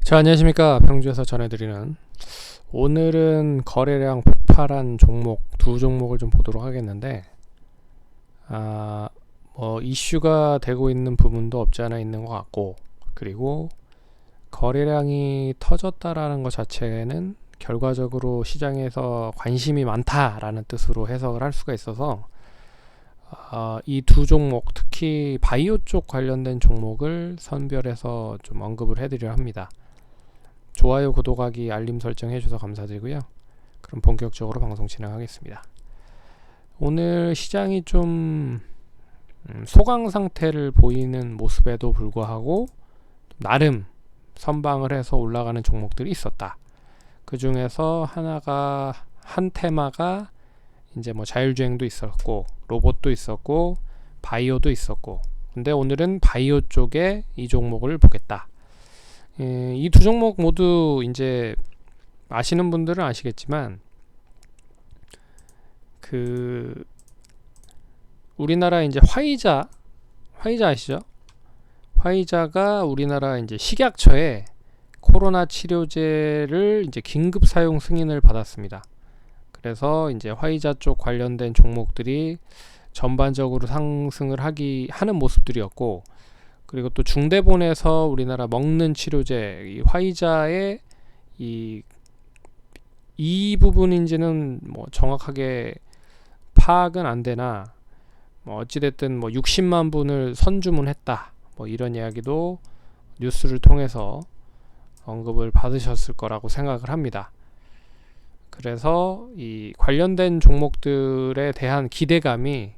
자, 안녕하십니까. 평주에서 전해드리는, 오늘은 거래량 폭발한 종목 두 종목을 좀 보도록 하겠는데, 이슈가 되고 있는 부분도 없지 않아 있는 것 같고, 그리고 거래량이 터졌다라는 것 자체는 결과적으로 시장에서 관심이 많다라는 뜻으로 해석을 할 수가 있어서, 이 두 종목, 특히 바이오 쪽 관련된 종목을 선별해서 좀 언급을 해드려 합니다. 좋아요, 구독하기, 알림 설정 해주셔서 감사드리고요. 그럼 본격적으로 방송 진행하겠습니다. 오늘 시장이 좀 소강 상태를 보이는 모습에도 불구하고 나름 선방을 해서 올라가는 종목들이 있었다. 그 중에서 한 테마가 이제 뭐 자율주행도 있었고, 로봇도 있었고, 바이오도 있었고, 근데 오늘은 바이오 쪽에 이 종목을 보겠다. 이 두 종목 모두 이제 아시는 분들은 아시겠지만, 우리나라 이제 화이자 아시죠? 화이자가 우리나라 이제 식약처에 코로나 치료제를 이제 긴급 사용 승인을 받았습니다. 그래서 이제 화이자 쪽 관련된 종목들이 전반적으로 상승을 하는 모습들이었고, 그리고 또 중대본에서 우리나라 먹는 치료제 이 화이자의 이 부분인지는 뭐 정확하게 파악은 안 되나, 뭐 어찌됐든 뭐 60만 분을 선주문했다, 뭐 이런 이야기도 뉴스를 통해서 언급을 받으셨을 거라고 생각을 합니다. 그래서 이 관련된 종목들에 대한 기대감이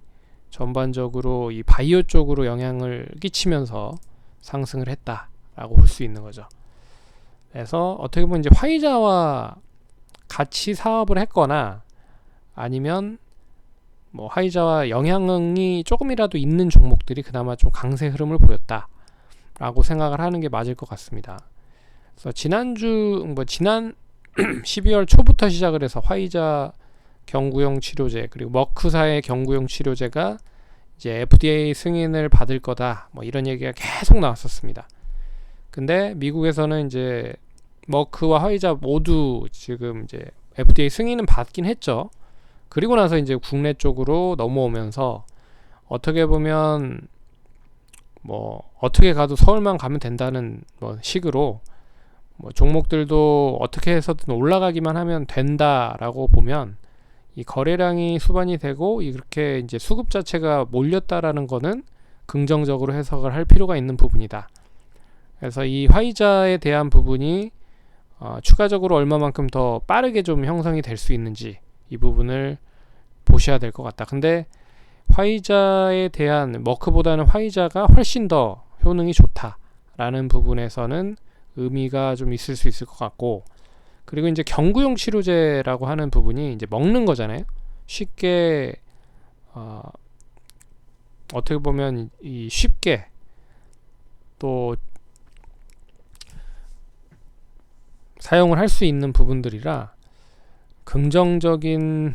전반적으로 이 바이오 쪽으로 영향을 끼치면서 상승을 했다라고 볼 수 있는 거죠. 그래서 어떻게 보면 이제 화이자와 같이 사업을 했거나, 아니면 뭐 화이자와 영향이 조금이라도 있는 종목들이 그나마 좀 강세 흐름을 보였다라고 생각을 하는 게 맞을 것 같습니다. 그래서 지난 12월 초부터 시작을 해서 화이자 경구용 치료제, 그리고 머크사의 경구용 치료제가 이제 FDA 승인을 받을 거다, 뭐 이런 얘기가 계속 나왔었습니다. 근데 미국에서는 이제 머크와 화이자 모두 지금 이제 FDA 승인은 받긴 했죠. 그리고 나서 이제 국내 쪽으로 넘어오면서, 어떻게 보면 뭐 어떻게 가도 서울만 가면 된다는 뭐 식으로, 뭐 종목들도 어떻게 해서든 올라가기만 하면 된다라고 보면, 이 거래량이 수반이 되고 이렇게 이제 수급 자체가 몰렸다라는 거는 긍정적으로 해석을 할 필요가 있는 부분이다. 그래서 이 화이자에 대한 부분이 추가적으로 얼마만큼 더 빠르게 좀 형성이 될 수 있는지, 이 부분을 보셔야 될 것 같다. 근데 화이자에 대한 머크보다는 화이자가 훨씬 더 효능이 좋다라는 부분에서는 의미가 좀 있을 수 있을 것 같고, 그리고 이제 경구용 치료제라고 하는 부분이 이제 먹는 거잖아요. 쉽게 어떻게 보면 쉽게 또 사용을 할 수 있는 부분들이라 긍정적인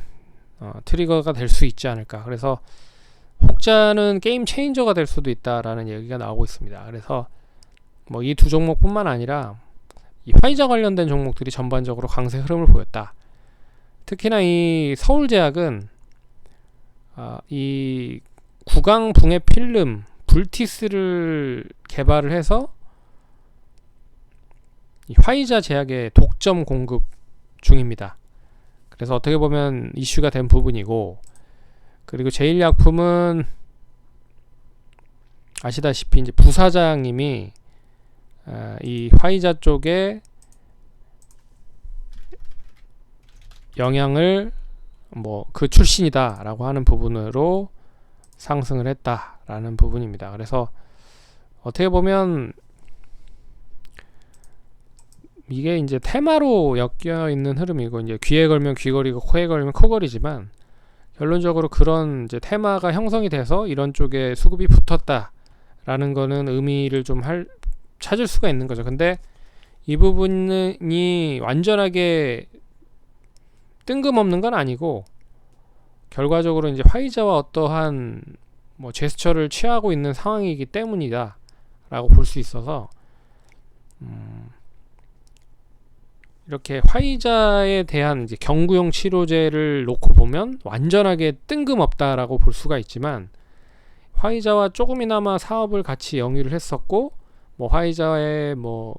트리거가 될 수 있지 않을까. 그래서 혹자는 게임 체인저가 될 수도 있다라는 얘기가 나오고 있습니다. 그래서 뭐 이 두 종목뿐만 아니라 이 화이자 관련된 종목들이 전반적으로 강세 흐름을 보였다. 특히나 이 서울제약은 이 구강붕해 필름 불티스를 개발을 해서 이 화이자 제약에 독점 공급 중입니다. 그래서 어떻게 보면 이슈가 된 부분이고, 그리고 제일약품은 아시다시피 이제 부사장님이 이 화이자 쪽에 영향을 뭐 그 출신이다라고 하는 부분으로 상승을 했다라는 부분입니다. 그래서 어떻게 보면 이게 이제 테마로 엮여 있는 흐름이고, 이제 귀에 걸면 귀걸이고 코에 걸면 코걸이지만, 결론적으로 그런 이제 테마가 형성이 돼서 이런 쪽에 수급이 붙었다라는 거는 의미를 좀 찾을 수가 있는 거죠. 근데 이 부분이 완전하게 뜬금없는 건 아니고, 결과적으로 이제 화이자와 어떠한 뭐 제스처를 취하고 있는 상황이기 때문이다 라고 볼 수 있어서, 이렇게 화이자에 대한 이제 경구용 치료제를 놓고 보면 완전하게 뜬금없다라고 볼 수가 있지만, 화이자와 조금이나마 사업을 같이 영위를 했었고, 뭐 화이자의 뭐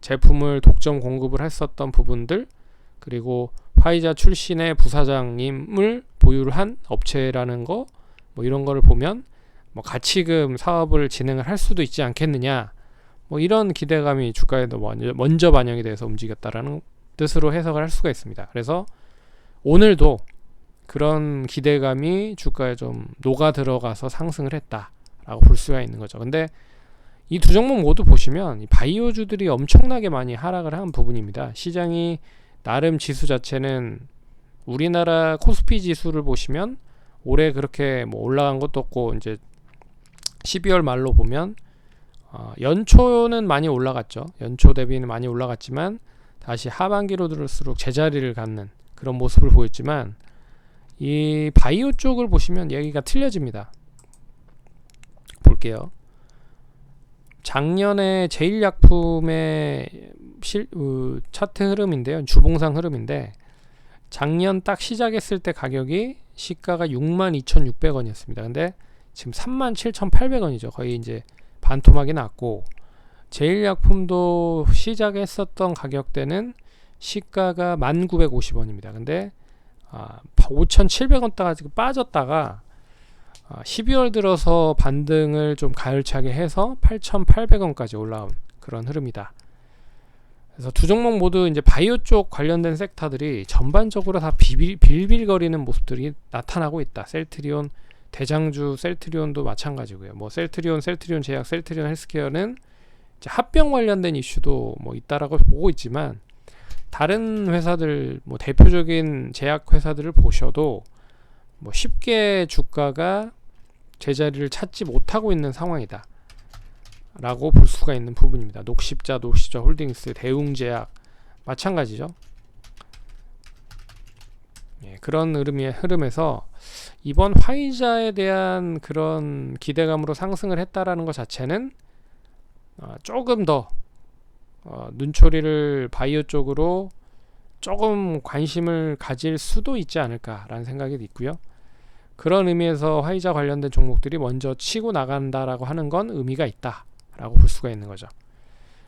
제품을 독점 공급을 했었던 부분들, 그리고 화이자 출신의 부사장님을 보유를 한 업체라는 거, 뭐 이런 거를 보면 뭐 가치금 사업을 진행을 할 수도 있지 않겠느냐, 뭐 이런 기대감이 주가에도 먼저 반영이 돼서 움직였다라는 뜻으로 해석을 할 수가 있습니다. 그래서 오늘도 그런 기대감이 주가에 좀 녹아 들어가서 상승을 했다라고 볼 수가 있는 거죠. 근데 이 두 종목 모두 보시면 바이오주들이 엄청나게 많이 하락을 한 부분입니다. 시장이 나름 지수 자체는, 우리나라 코스피 지수를 보시면 올해 그렇게 뭐 올라간 것도 없고, 이제 12월 말로 보면 연초는 많이 올라갔죠. 연초 대비는 많이 올라갔지만 다시 하반기로 들을수록 제자리를 갖는 그런 모습을 보였지만, 이 바이오 쪽을 보시면 얘기가 틀려집니다. 볼게요. 작년에 제일약품의 차트 흐름인데요, 주봉상 흐름인데, 작년 딱 시작했을 때 가격이 시가가 62,600원이었습니다. 근데 지금 37,800원이죠. 거의 이제 반토막이 났고, 제일약품도 시작했었던 가격대는 시가가 1950원입니다. 근데 5,700원대가 빠졌다가 12월 들어서 반등을 좀 가열차게 해서 8,800원까지 올라온 그런 흐름이다. 그래서 두 종목 모두 이제 바이오 쪽 관련된 섹터들이 전반적으로 다 빌빌거리는 모습들이 나타나고 있다. 셀트리온, 대장주 셀트리온도 마찬가지고요. 뭐 셀트리온 제약, 셀트리온 헬스케어는 이제 합병 관련된 이슈도 뭐 있다라고 보고 있지만, 다른 회사들, 뭐 대표적인 제약 회사들을 보셔도 뭐 쉽게 주가가 제자리를 찾지 못하고 있는 상황이다 라고 볼 수가 있는 부분입니다. 녹십자 홀딩스, 대웅제약 마찬가지죠. 그런 흐름에서 이번 화이자에 대한 그런 기대감으로 상승을 했다라는 것 자체는 조금 더 눈초리를 바이오 쪽으로 조금 관심을 가질 수도 있지 않을까라는 생각이 있고요. 그런 의미에서 화이자 관련된 종목들이 먼저 치고 나간다라고 하는 건 의미가 있다라고 볼 수가 있는 거죠.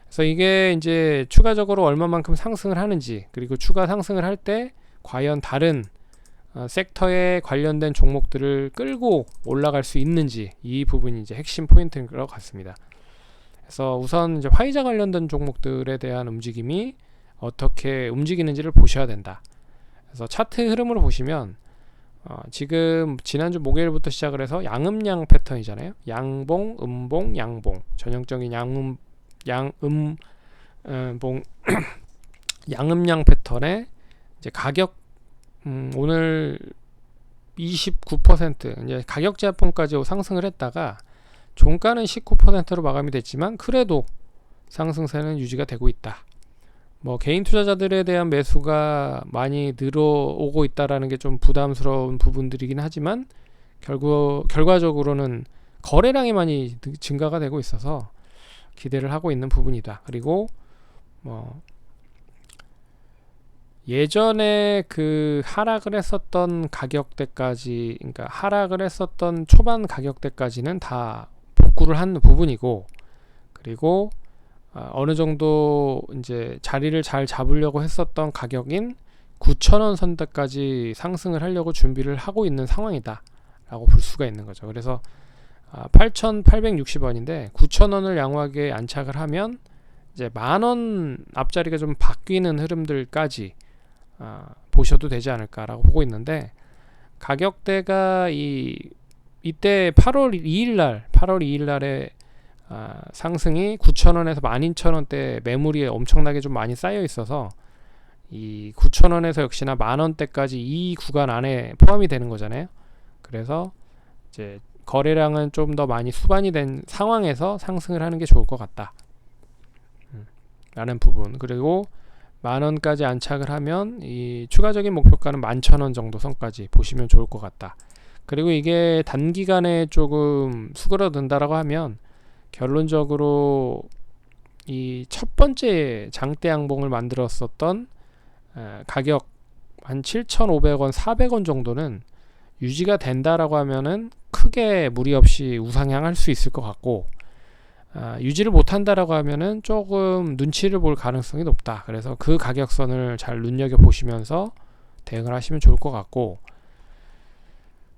그래서 이게 이제 추가적으로 얼마만큼 상승을 하는지, 그리고 추가 상승을 할 때 과연 다른 섹터에 관련된 종목들을 끌고 올라갈 수 있는지, 이 부분이 이제 핵심 포인트인 것 같습니다. 그래서 우선 이제 화이자 관련된 종목들에 대한 움직임이 어떻게 움직이는지를 보셔야 된다. 그래서 차트 흐름으로 보시면 지금 지난주 목요일부터 시작을 해서 양음양 패턴이잖아요. 양봉, 음봉, 양봉. 전형적인 양음양 패턴에 이제 가격 오늘 29% 이제 가격 제압권까지 상승을 했다가 종가는 19%로 마감이 됐지만, 그래도 상승세는 유지가 되고 있다. 뭐 개인 투자자들에 대한 매수가 많이 늘어오고 있다라는 게 좀 부담스러운 부분들이긴 하지만, 결과적으로는 거래량이 많이 증가가 되고 있어서 기대를 하고 있는 부분이다. 그리고 뭐 예전에 그 하락을 했었던 가격대까지, 그러니까 하락을 했었던 초반 가격대까지는 다 복구를 한 부분이고, 그리고 어느 정도 이제 자리를 잘 잡으려고 했었던 가격인 9,000원 선대까지 상승을 하려고 준비를 하고 있는 상황이다 라고 볼 수가 있는 거죠. 그래서 8,860원인데 9,000원을 양호하게 안착을 하면 이제 만원 앞자리가 좀 바뀌는 흐름들까지 보셔도 되지 않을까라고 보고 있는데, 가격대가 이때 8월 2일 날에 상승이 9,000원에서 12,000원대 매물이 엄청나게 좀 많이 쌓여 있어서, 이 9,000원에서 역시나 만원대까지 이 구간 안에 포함이 되는 거잖아요. 그래서 이제 거래량은 좀 더 많이 수반이 된 상황에서 상승을 하는 게 좋을 것 같다 라는 부분. 그리고 만원까지 안착을 하면 이 추가적인 목표가는 11,000원 정도 선까지 보시면 좋을 것 같다. 그리고 이게 단기간에 조금 수그러든다라고 하면 결론적으로 이 첫 번째 장대 양봉을 만들었었던 가격 한 7,500원, 400원 정도는 유지가 된다라고 하면은 크게 무리 없이 우상향할 수 있을 것 같고, 유지를 못한다라고 하면은 조금 눈치를 볼 가능성이 높다. 그래서 그 가격선을 잘 눈여겨 보시면서 대응을 하시면 좋을 것 같고,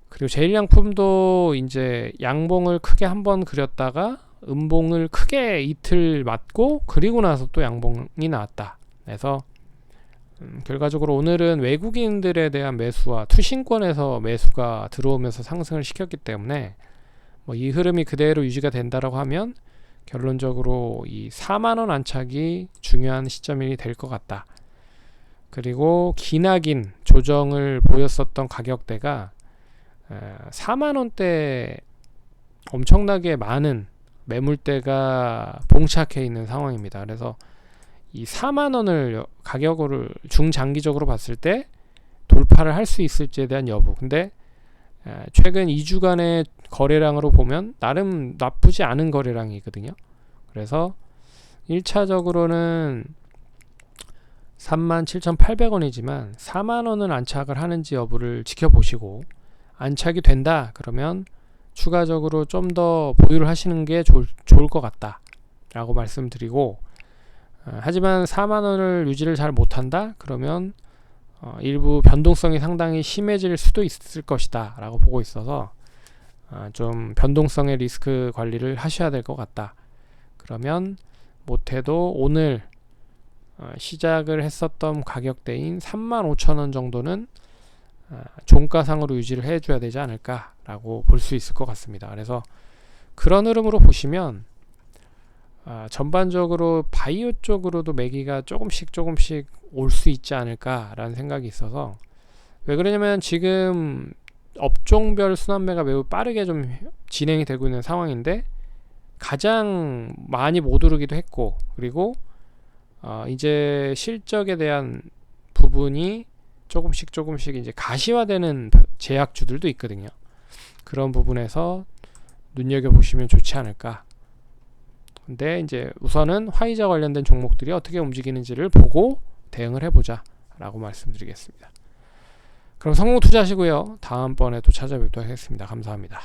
그리고 제일양품도 이제 양봉을 크게 한번 그렸다가 음봉을 크게 이틀 맞고 그리고 나서 또 양봉이 나왔다. 그래서 결과적으로 오늘은 외국인들에 대한 매수와 투신권에서 매수가 들어오면서 상승을 시켰기 때문에 뭐 이 흐름이 그대로 유지가 된다라고 하면 결론적으로 이 4만원 안착이 중요한 시점이 될 것 같다. 그리고 기나긴 조정을 보였었던 가격대가 4만원대 엄청나게 많은 매물대가 봉착해 있는 상황입니다. 그래서 이 4만원을 가격으로 중장기적으로 봤을 때 돌파를 할 수 있을지에 대한 여부. 근데 최근 2주간의 거래량으로 보면 나름 나쁘지 않은 거래량이거든요. 그래서 1차적으로는 37,800원이지만 4만원을 안착을 하는지 여부를 지켜보시고, 안착이 된다 그러면 추가적으로 좀 더 보유를 하시는 게 좋을 것 같다 라고 말씀드리고, 하지만 4만원을 유지를 잘 못한다 그러면 일부 변동성이 상당히 심해질 수도 있을 것이다 라고 보고 있어서 좀 변동성의 리스크 관리를 하셔야 될 것 같다. 그러면 못해도 오늘 시작을 했었던 가격대인 35,000원 정도는 종가상으로 유지를 해줘야 되지 않을까 라고 볼 수 있을 것 같습니다. 그래서 그런 흐름으로 보시면 전반적으로 바이오 쪽으로도 매기가 조금씩 올 수 있지 않을까 라는 생각이 있어서, 왜 그러냐면 지금 업종별 순환매가 매우 빠르게 좀 진행이 되고 있는 상황인데 가장 많이 못 오르기도 했고, 그리고 이제 실적에 대한 부분이 조금씩 이제 가시화되는 제약주들도 있거든요. 그런 부분에서 눈여겨보시면 좋지 않을까. 근데 이제 우선은 화이자 관련된 종목들이 어떻게 움직이는지를 보고 대응을 해보자 라고 말씀드리겠습니다. 그럼 성공 투자하시고요. 다음번에 또 찾아뵙도록 하겠습니다. 감사합니다.